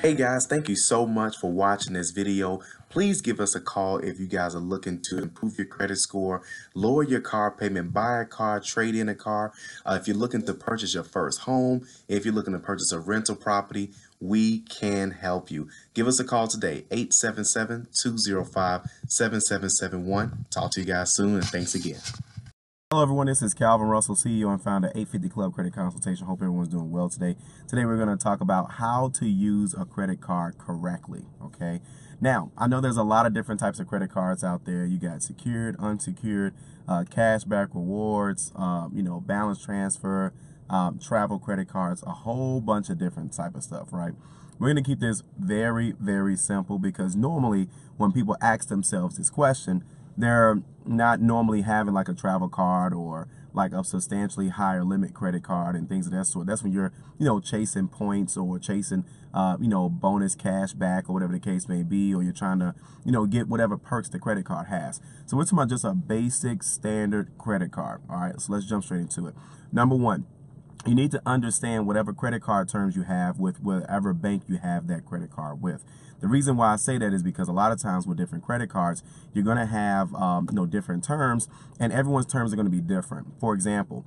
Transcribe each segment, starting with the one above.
Hey guys, thank you so much for watching this video. Please give us a call if you guys are looking to improve your credit score, lower your car payment, buy a car, trade in a car. If you're looking to purchase your first home, if you're looking to purchase a rental property, we can help you. Give us a call today, 877-205-7771. Talk to you guys soon, and thanks again. Hello everyone, this is Calvin Russell, CEO and founder of 850 Club Credit Consultation. Hope everyone's doing well today. Today we're going to talk about how to use a credit card correctly, okay? Now, I know there's a lot of different types of credit cards out there. You got secured, unsecured, cashback rewards, balance transfer, travel credit cards, a whole bunch of different type of stuff, right? We're going to keep this very, very simple because normally when people ask themselves this question, they're not normally having like a travel card or like a substantially higher limit credit card and things of that sort. That's when you're, chasing points or chasing, bonus cash back or whatever the case may be, or you're trying to, get whatever perks the credit card has. So we're talking about just a basic standard credit card. All right, so let's jump straight into it. Number one, you need to understand whatever credit card terms you have with whatever bank you have that credit card with. The reason why I say that is because a lot of times with different credit cards, you're going to have different terms, and everyone's terms are going to be different. For example,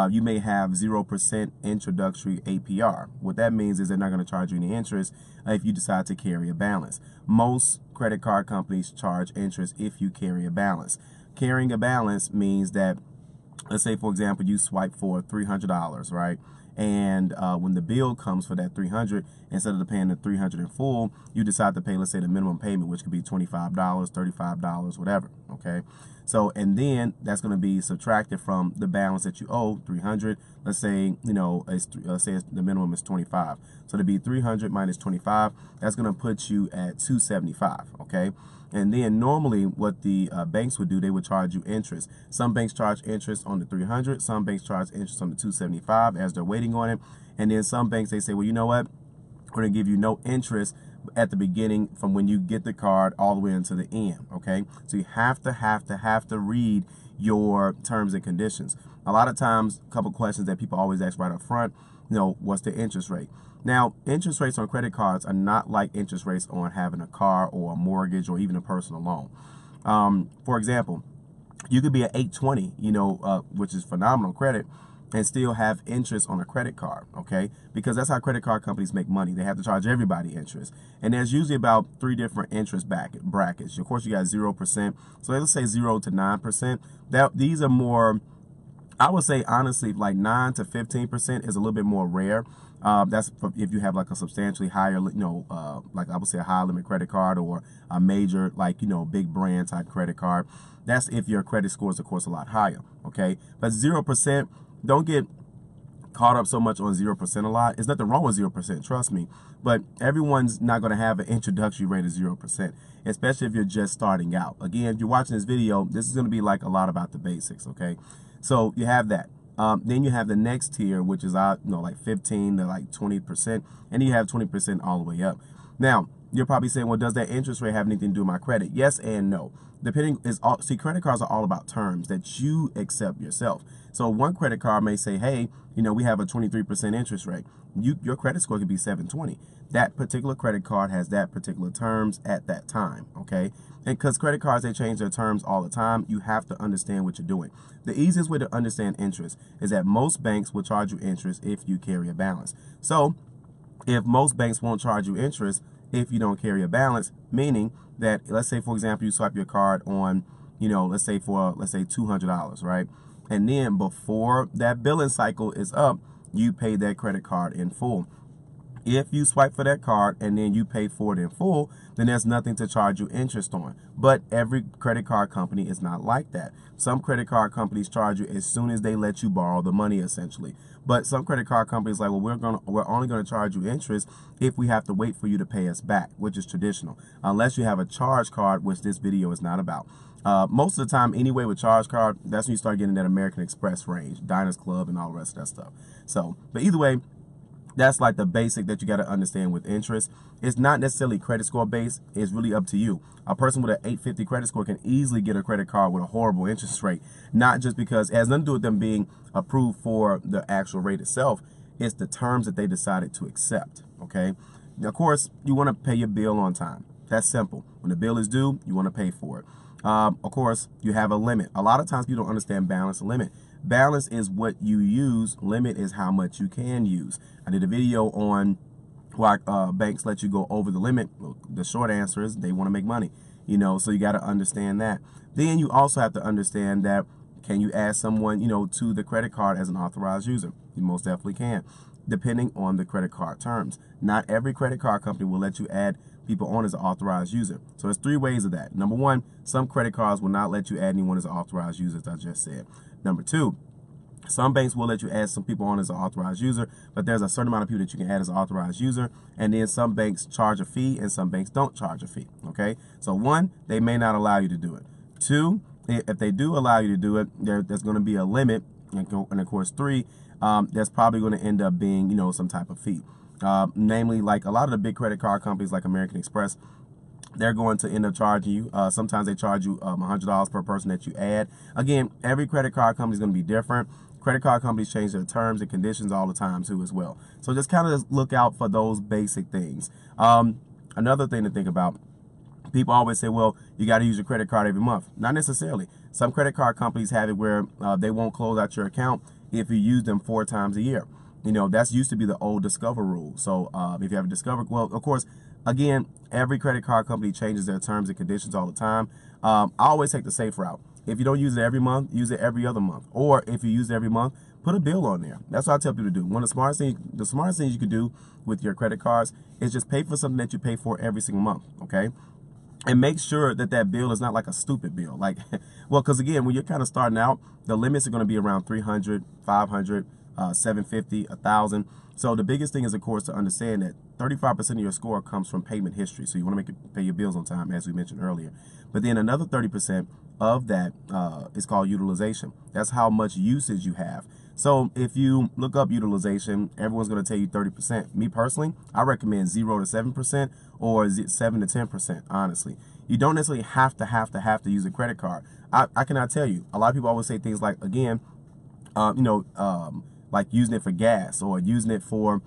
you may have 0% introductory APR. What that means is they're not going to charge you any interest if you decide to carry a balance. Most credit card companies charge interest if you carry a balance. Carrying a balance means that, let's say, for example, you swipe for $300, right? And when the bill comes for that $300, instead of paying the $300 in full, you decide to pay, let's say, the minimum payment, which could be $25, $35, whatever, okay? So, and then that's going to be subtracted from the balance that you owe, $300. Let's say, let's say the minimum is $25. So to be $300 minus $25, that's going to put you at $275, okay? And then normally what the banks would do, they would charge you interest. Some banks charge interest on the $300. Some banks charge interest on the $275 as they're waiting on it. And then some banks, they say, well, you know what? We're going to give you no interest at the beginning from when you get the card all the way into the end, okay? So you have to read your terms and conditions. A lot of times, a couple questions that people always ask right up front, what's the interest rate? Now, interest rates on credit cards are not like interest rates on having a car or a mortgage or even a personal loan. For example, you could be at 820, which is phenomenal credit, and still have interest on a credit card, okay? Because that's how credit card companies make money. They have to charge everybody interest. And there's usually about 3 different interest brackets. Of course, you got 0%. So let's say 0 to 9%. These are more, I would say, honestly, like 9 to 15% is a little bit more rare. That's if you have like a substantially higher, like I would say a high limit credit card or a major, like, big brand type credit card. That's if your credit score is, of course, a lot higher, okay? But 0%, don't get caught up so much on 0% a lot. There's nothing wrong with 0%, trust me. But everyone's not going to have an introductory rate of 0%, especially if you're just starting out. Again, if you're watching this video, this is going to be like a lot about the basics, okay? So you have that. Then you have the next tier, which is like 15 to like 20%, and you have 20% all the way up. Now, you're probably saying, well, does that interest rate have anything to do with my credit? Yes and no. See, credit cards are all about terms that you accept yourself. So one credit card may say, hey, we have a 23% interest rate. Your credit score could be 720. That particular credit card has that particular terms at that time, okay? And because credit cards, they change their terms all the time, you have to understand what you're doing. The easiest way to understand interest is that most banks will charge you interest if you carry a balance. So if most banks won't charge you interest if you don't carry a balance, meaning that, let's say, for example, you swipe your card on, let's say $200, right? And then before that billing cycle is up, you pay that credit card in full. If you swipe for that card and then you pay for it in full, then there's nothing to charge you interest on. But every credit card company is not like that. Some credit card companies charge you as soon as they let you borrow the money, essentially. But some credit card companies like, well, we're only going to charge you interest if we have to wait for you to pay us back, which is traditional, unless you have a charge card, which this video is not about. Most of the time, anyway, with charge card, that's when you start getting that American Express range, Diners Club, and all the rest of that stuff. So, but either way, that's like the basic that you got to understand with interest. It's not necessarily credit score based. It's really up to you. A person with an 850 credit score can easily get a credit card with a horrible interest rate, not just because it has nothing to do with them being approved for the actual rate itself. It's the terms that they decided to accept, okay? Of course, you want to pay your bill on time. That's simple. When the bill is due, you want to pay for it. Of course, you have a limit. A lot of times people don't understand balance and limit. Balance is what you use. Limit is how much you can use. I did a video on why banks let you go over the limit. The short answer is they want to make money. So you got to understand that. Then you also have to understand that, can you add someone, to the credit card as an authorized user? You most definitely can, depending on the credit card terms. Not every credit card company will let you add people on as an authorized user. So there's 3 ways of that. Number 1, some credit cards will not let you add anyone as an authorized user, as I just said. Number 2, some banks will let you add some people on as an authorized user, but there's a certain amount of people that you can add as an authorized user, and then some banks charge a fee and some banks don't charge a fee, okay? So 1, they may not allow you to do it. 2, if they do allow you to do it, there's going to be a limit, and of course 3, there's probably going to end up being, some type of fee. Namely, like a lot of the big credit card companies like American Express, they're going to end up charging you. Sometimes they charge you $100 per person that you add. Again, every credit card company is going to be different. Credit card companies change their terms and conditions all the time too as well. So just kind of look out for those basic things. Another thing to think about, people always say, well, you got to use your credit card every month. Not necessarily. Some credit card companies have it where they won't close out your account if you use them 4 times a year. That's used to be the old Discover rule. So if you have a Discover, well, of course, again, every credit card company changes their terms and conditions all the time. I always take the safe route. If you don't use it every month, use it every other month. Or if you use it every month, put a bill on there. That's what I tell people to do. One of the smartest things you can do with your credit cards is just pay for something that you pay for every single month, okay? And make sure that that bill is not like a stupid bill. Like, well, because again, when you're kind of starting out, the limits are going to be around 300, 500, 750, 1,000. So the biggest thing is, of course, to understand that 35% of your score comes from payment history. So you want to pay your bills on time, as we mentioned earlier. But then another 30% of that is called utilization. That's how much usage you have. So if you look up utilization, everyone's going to tell you 30%. Me personally, I recommend 0 to 7% or 7 to 10%, honestly. You don't necessarily have to use a credit card. I cannot tell you. A lot of people always say things like, again, like using it for gas or using it for,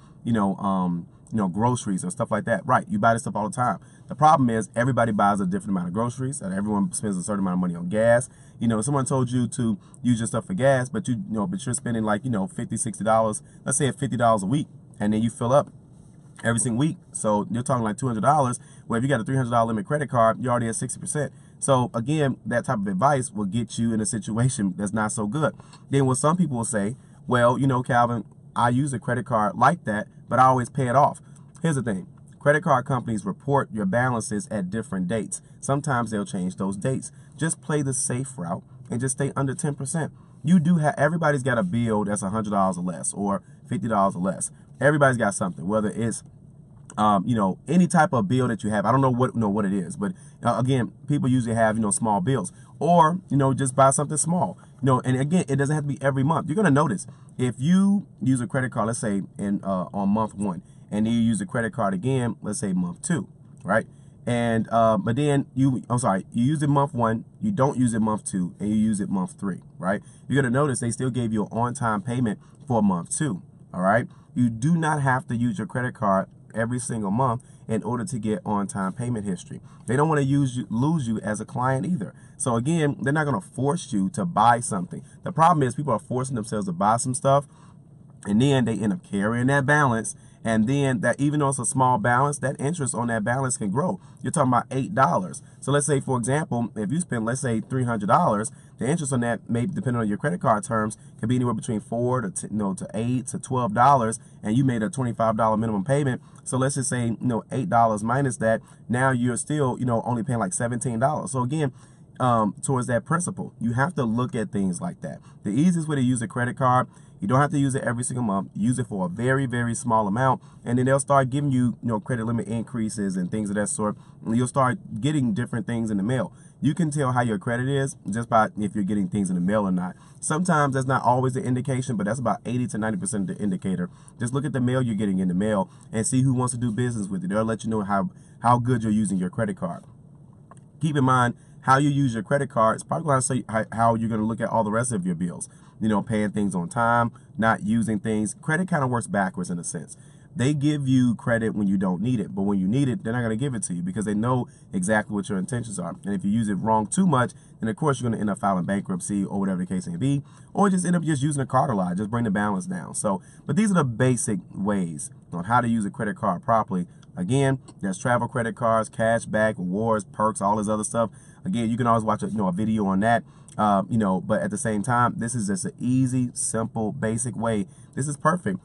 groceries or stuff like that. Right, you buy this stuff all the time. The problem is everybody buys a different amount of groceries and everyone spends a certain amount of money on gas. Someone told you to use your stuff for gas, but you're spending like, $50, $60, let's say $50 a week, and then you fill up every single week. So you're talking like $200. Well, if you got a $300 limit credit card, you're already at 60%. So again, that type of advice will get you in a situation that's not so good. Then what some people will say, well, Calvin, I use a credit card like that, but I always pay it off. Here's the thing. Credit card companies report your balances at different dates. Sometimes they'll change those dates. Just play the safe route and just stay under 10%. You do have, everybody's got a bill that's $100 or less or $50 or less. Everybody's got something, whether it's any type of bill that you have. I don't know what it is, but again, people usually have, small bills, or, just buy something small, and again, it doesn't have to be every month. You're going to notice if you use a credit card, let's say on month 1, and then you use the credit card again, let's say month 2, right? And, but then you use it month 1, you don't use it month 2, and you use it month 3, right? You're going to notice they still gave you an on-time payment for month 2, all right? You do not have to use your credit card every single month in order to get on-time payment history. They don't want to lose you as a client either. So again, they're not going to force you to buy something. The problem is people are forcing themselves to buy some stuff, and then they end up carrying that balance. And then that, even though it's a small balance, that interest on that balance can grow. You're talking about $8. So let's say, for example, if you spend, let's say $300, the interest on that, maybe depending on your credit card terms, could be anywhere between $4 to $8 to $12, and you made a $25 minimum payment. So let's just say, $8 minus that. Now you're still, only paying like $17. So again, towards that principle, you have to look at things like that. The easiest way to use a credit card, you don't have to use it every single month. Use it for a very, very small amount, and then they'll start giving you, credit limit increases and things of that sort. And you'll start getting different things in the mail. You can tell how your credit is just by if you're getting things in the mail or not. Sometimes that's not always the indication, but that's about 80 to 90% of the indicator. Just look at the mail you're getting in the mail and see who wants to do business with you. They'll let you know how good you're using your credit card. Keep in mind, how you use your credit card is probably going to say how you're going to look at all the rest of your bills. Paying things on time, not using things. Credit kind of works backwards in a sense. they give you credit when you don't need it, but when you need it, they're not going to give it to you because they know exactly what your intentions are. And if you use it wrong too much, then of course you're going to end up filing bankruptcy or whatever the case may be, or just end up just using a card a lot, just bring the balance down. So, but these are the basic ways on how to use a credit card properly. Again, there's travel credit cards, cash back, rewards, perks, all this other stuff. Again, you can always watch a video on that. But at the same time, this is just an easy, simple, basic way. This is perfect.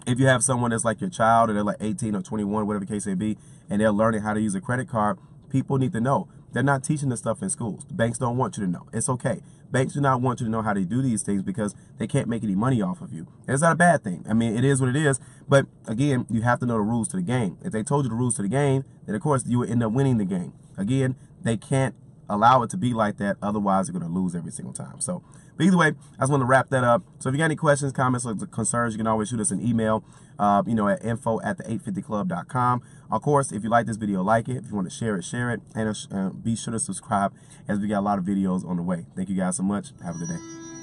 If you have someone that's like your child, or they're like 18 or 21, whatever the case may be, and they're learning how to use a credit card, people need to know. They're not teaching this stuff in schools. Banks don't want you to know. It's okay. Banks do not want you to know how to do these things because they can't make any money off of you. And it's not a bad thing. I mean, it is what it is. But again, you have to know the rules to the game. If they told you the rules to the game, then of course you would end up winning the game. Again, they can't allow it to be like that. Otherwise, they're going to lose every single time. So, but either way, I just want to wrap that up. So if you got any questions, comments, or concerns, you can always shoot us an email, at info@the850club.com. Of course, if you like this video, like it. If you want to share it, share it. And be sure to subscribe as we got a lot of videos on the way. Thank you guys so much. Have a good day.